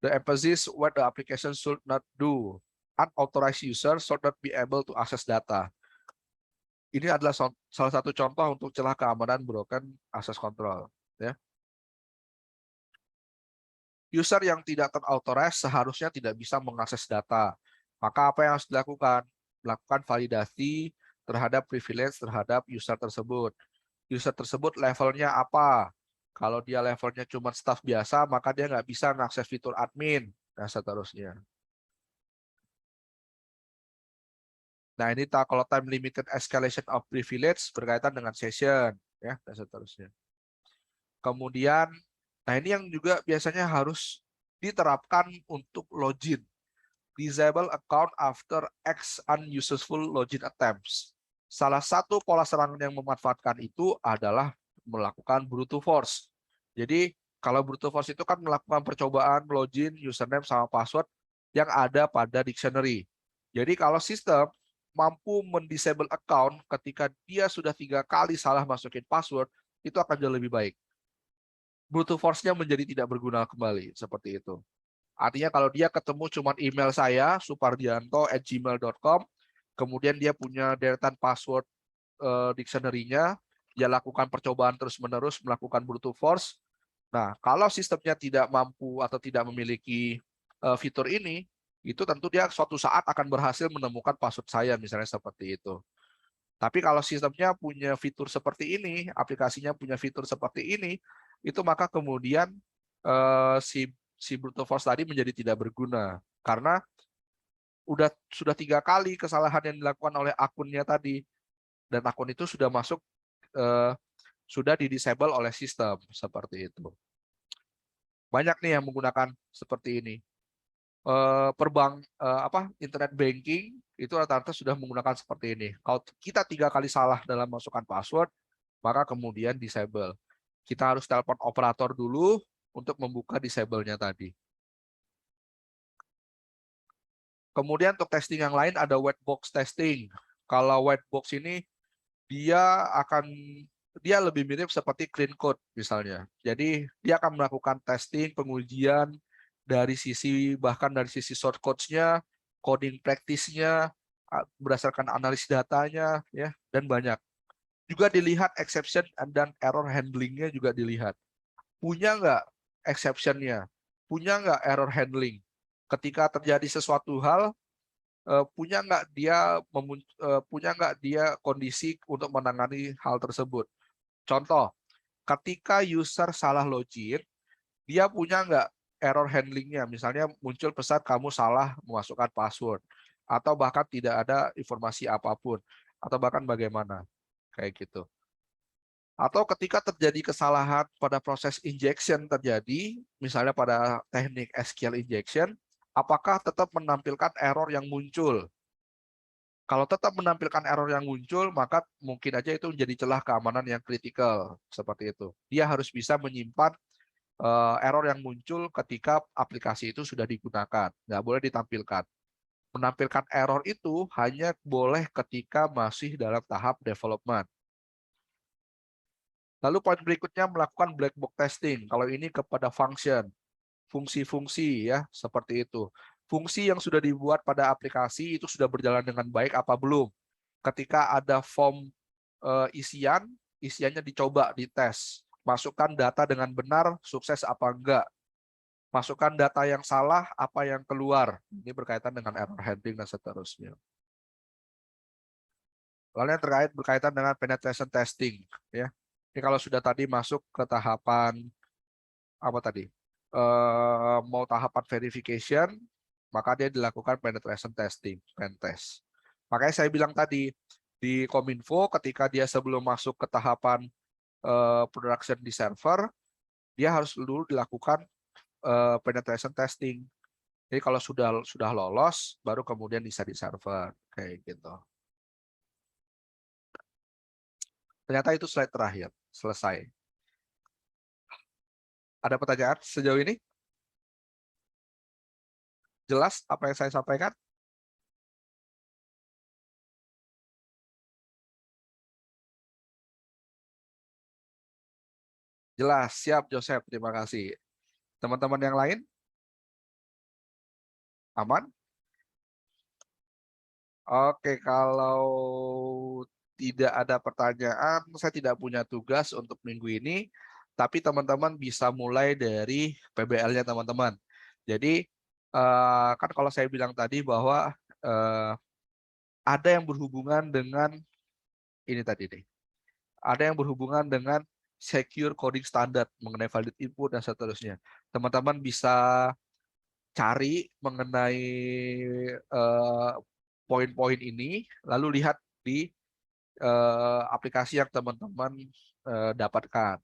Speaker 1: The emphasis what the application should not do. Unauthorized user should not be able to access data. Ini adalah salah satu contoh untuk celah keamanan broken access control. Ya. User yang tidak terauthorize seharusnya tidak bisa mengakses data. Maka apa yang harus dilakukan? Melakukan validasi terhadap privilege terhadap user tersebut. User tersebut levelnya apa? Kalau dia levelnya cuma staff biasa, maka dia nggak bisa mengakses fitur admin, dan seterusnya. Nah, ini kalau time limited escalation of privilege berkaitan dengan session, ya, dan seterusnya. Kemudian, nah ini yang juga biasanya harus diterapkan untuk login. Disable account after X unuseful login attempts. Salah satu pola serangan yang memanfaatkan itu adalah melakukan brute force. Jadi, kalau brute force itu kan melakukan percobaan login username sama password yang ada pada dictionary. Jadi, kalau sistem mampu mendisable account ketika dia sudah 3 kali salah masukin password, itu akan jauh lebih baik. Brute force-nya menjadi tidak berguna kembali, seperti itu. Artinya kalau dia ketemu cuma email saya, supardianto@gmail.com, kemudian dia punya deretan password dictionary-nya, dia lakukan percobaan terus-menerus melakukan brute force. Nah, kalau sistemnya tidak mampu atau tidak memiliki fitur ini, itu tentu dia suatu saat akan berhasil menemukan password saya, misalnya seperti itu. Tapi kalau sistemnya punya fitur seperti ini, aplikasinya punya fitur seperti ini, itu maka kemudian si brute force tadi menjadi tidak berguna karena sudah 3 kali kesalahan yang dilakukan oleh akunnya tadi, dan akun itu sudah masuk sudah di-disable oleh sistem seperti itu. Banyak nih yang menggunakan seperti ini. Internet banking itu rata-rata sudah menggunakan seperti ini. Kalau kita 3 kali salah dalam masukkan password, maka kemudian disable. Kita harus telepon operator dulu untuk membuka disable-nya tadi. Kemudian untuk testing yang lain ada white box testing. Kalau white box ini dia lebih mirip seperti clean code misalnya. Jadi dia akan melakukan testing, pengujian bahkan dari sisi source code-nya, coding practice-nya, berdasarkan analisis datanya, ya, dan banyak. Juga dilihat exception dan error handling-nya juga dilihat. Punya nggak exception-nya? Punya nggak error handling? Ketika terjadi sesuatu hal, punya nggak dia kondisi untuk menangani hal tersebut. Contoh, ketika user salah login, dia punya nggak error handlingnya? Misalnya muncul pesan kamu salah memasukkan password, atau bahkan tidak ada informasi apapun, atau bahkan bagaimana, kayak gitu. Atau ketika terjadi kesalahan pada proses injection terjadi, misalnya pada teknik SQL injection, apakah tetap menampilkan error yang muncul? Kalau tetap menampilkan error yang muncul, maka mungkin aja itu menjadi celah keamanan yang kritikal, seperti itu. Dia harus bisa menyimpan error yang muncul ketika aplikasi itu sudah digunakan. Nggak boleh ditampilkan. Menampilkan error itu hanya boleh ketika masih dalam tahap development. Lalu poin berikutnya melakukan black box testing. Kalau ini kepada function, fungsi-fungsi ya, seperti itu. Fungsi yang sudah dibuat pada aplikasi itu sudah berjalan dengan baik apa belum? Ketika ada form isiannya dicoba dites. Masukkan data dengan benar, sukses apa enggak. Masukkan data yang salah, apa yang keluar. Ini berkaitan dengan error handling dan seterusnya. Lalu yang berkaitan dengan penetration testing, ya. Ini kalau sudah tadi masuk ke tahapan apa tadi? Mau tahapan verification, maka dia dilakukan penetration testing, pen test. Makanya saya bilang tadi di Kominfo ketika dia sebelum masuk ke tahapan production di server, dia harus dulu dilakukan penetration testing. Jadi kalau sudah lolos, baru kemudian bisa di server kayak gitu. Ternyata itu slide terakhir, selesai. Ada pertanyaan sejauh ini? Jelas apa yang saya sampaikan? Jelas, siap Joseph, terima kasih. Teman-teman yang lain? Aman? Oke, kalau tidak ada pertanyaan, saya tidak punya tugas untuk minggu ini, tapi teman-teman bisa mulai dari PBL-nya teman-teman. Jadi, kan kalau saya bilang tadi bahwa ada yang berhubungan dengan ini tadi nih. Ada yang berhubungan dengan secure coding standard mengenai valid input dan seterusnya. Teman-teman bisa cari mengenai poin-poin ini, lalu lihat di aplikasi yang teman-teman dapatkan.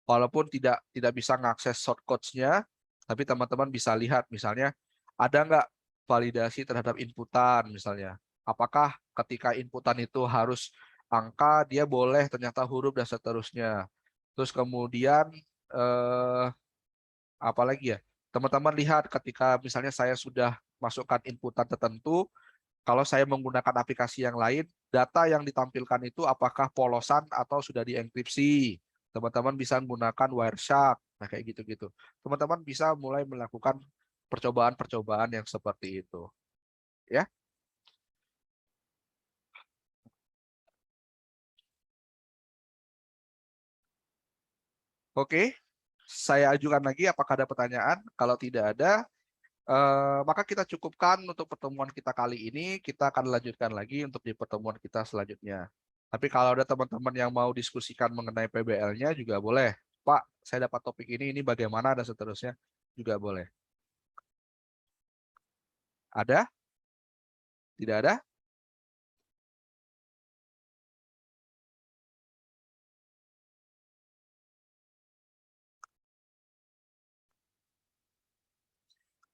Speaker 1: Walaupun tidak bisa mengakses shortcuts-nya, tapi teman-teman bisa lihat misalnya ada nggak validasi terhadap inputan misalnya. Apakah ketika inputan itu harus angka, dia boleh ternyata huruf dan seterusnya. Terus kemudian apalagi ya, teman-teman lihat ketika misalnya saya sudah masukkan inputan tertentu, kalau saya menggunakan aplikasi yang lain, data yang ditampilkan itu apakah polosan atau sudah dienkripsi. Teman-teman bisa menggunakan Wireshark, nah kayak gitu-gitu. Teman-teman bisa mulai melakukan percobaan-percobaan yang seperti itu. Ya, oke. Saya ajukan lagi apakah ada pertanyaan? Kalau tidak ada, maka kita cukupkan untuk pertemuan kita kali ini. Kita akan lanjutkan lagi untuk di pertemuan kita selanjutnya. Tapi kalau ada teman-teman yang mau diskusikan mengenai PBL-nya juga boleh. Pak, saya dapat topik ini bagaimana, dan seterusnya juga boleh. Ada? Tidak ada?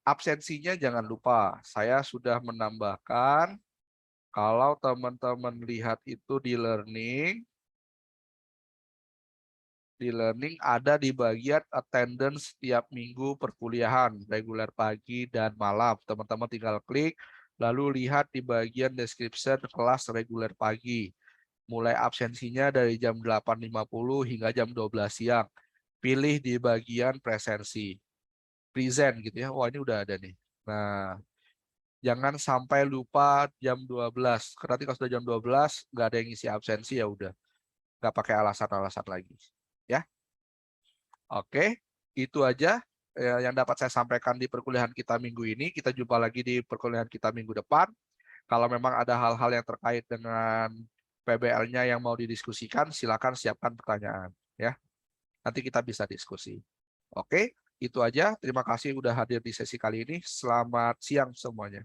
Speaker 1: Absensinya jangan lupa, saya sudah menambahkan kalau teman-teman lihat itu di learning ada di bagian attendance setiap minggu perkuliahan, reguler pagi dan malam. Teman-teman tinggal klik, lalu lihat di bagian description kelas reguler pagi. Mulai absensinya dari jam 8.50 hingga jam 12 siang. Pilih di bagian presensi. Present gitu ya. Wah, ini udah ada nih. Nah, jangan sampai lupa jam 12. Karena nanti kalau sudah jam 12 nggak ada yang ngisi absensi, ya udah. Nggak pakai alasan-alasan lagi. Ya. Oke, itu aja yang dapat saya sampaikan di perkuliahan kita minggu ini. Kita jumpa lagi di perkuliahan kita minggu depan. Kalau memang ada hal-hal yang terkait dengan PBL-nya yang mau didiskusikan, silakan siapkan pertanyaan. Ya, nanti kita bisa diskusi. Oke, itu aja. Terima kasih sudah hadir di sesi kali ini. Selamat siang semuanya.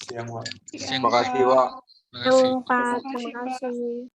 Speaker 2: Siang, Pak.
Speaker 3: Terima kasih, Pak.
Speaker 2: Terima kasih.
Speaker 3: Pak, terima kasih.